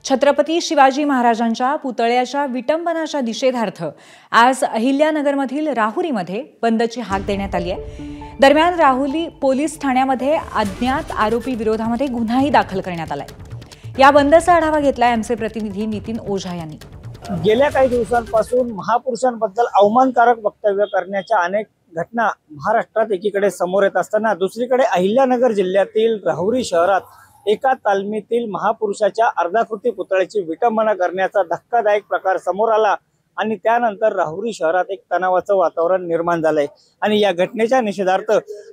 छत्रपती शिवाजी महाराजांच्या पुतळ्याच्या विटंबनाच्या निषेधार्थ आज अहिल्यानगरमधील राहुरीमध्ये बंदची हाक देण्यात आली आहे। दरम्यान राहुरी पोलीस ठाण्यामध्ये अज्ञात आरोपी विरोधामध्ये गुन्हाही दाखल करण्यात आलाय। या बंदचा आढावा घेतलाय आमचे प्रतिनिधी नितीन ओझा यांनी। गेल्या काही दिवसांपासून महापुरुषांबद्दल अवमानकारक वक्तव्य करण्याच्या अनेक घटना महाराष्ट्रात एकीकडे समोर येत असताना दुसरीकडे अहिल्यानगर जिल्ह्यातील राहुरी शहरात एका तालमीतील महापुरुषाच्या अर्धाकृती पुतळ्याची विटंबना करण्याचा धक्कादायक प्रकार समोर आला आणि त्यानंतर राहुरी शहरात एक तणावाचं वातावरण निर्माण झालंय आणि या घटनेच्या निषेधार्थ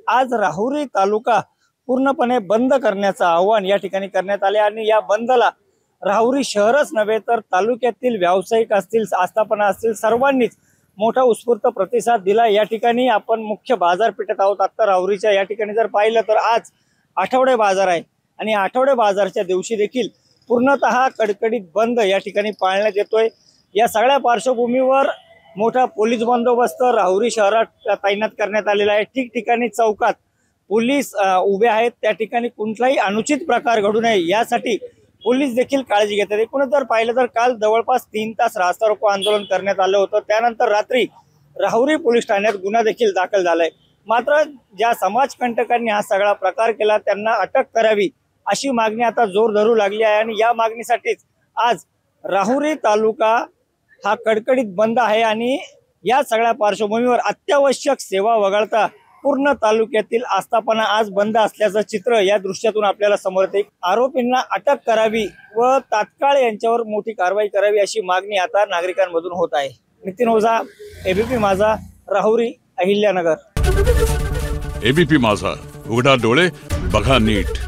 आज राहुरी तालुका पूर्णपणे बंद करण्याचं आवाहन या ठिकाणी करण्यात आले आणि या बंदला राहुरी शहरच नव्हे तर तालुक्यातील व्यावसायिक असतील, आस्थापना असतील, सर्वांनीच मोठा उत्स्फूर्त प्रतिसाद दिला। या ठिकाणी आपण मुख्य बाजारपेठेत आहोत। आता राहुरीच्या या ठिकाणी जर पाहिलं तर आज आठवडे बाजार आहे आणि आठवडे बाजारच्या दिवशी देखील पूर्णतः कडकडीत बंद या ठिकाणी पाळण्यात येतोय। या सगळ्या पार्श्वभूमीवर मोठा पोलीस बंदोबस्त राहुरी शहरात तैनात करण्यात आलेला आहे। ठिकठिकाणी चौकात पोलीस उभे आहेत। त्या ठिकाणी कुठलाही अनुचित प्रकार घडू नये यासाठी पोलीस देखील काळजी घेतात। एकूणच जर पाहिलं तर काल जवळपास 3 तास रास्ता रोको आंदोलन करण्यात आलं होतं। त्यानंतर रात्री राहुरी पोलीस ठाण्यात गुन्हा देखील दाखल झालाय। मात्र ज्या समाजकंटकांनी हा सगळा प्रकार केला त्यांना अटक करावी अशी मागणी आता जोर धरू लागली आहे आणि या मागणीसाठीच आज राहुरी तालुका हा कडकडीत बंद आहे आणि या सगळ्या पार्श्वभूमीवर अत्यावश्यक सेवा वगळता पूर्ण तालुक्यातील आस्थापना आज बंद असल्याचं चित्र या दृश्यातून आपल्याला समोर येते। आरोपींना अटक करावी व तात्काळ यांच्यावर मोठी कारवाई करावी अशी मागणी आता नागरिकांमधून होत आहे। नितीन ओझा, एबीपी माझा, राहुरी, अहिल्यानगर। एबीपी माझा, उघडा डोळे बघा नीट।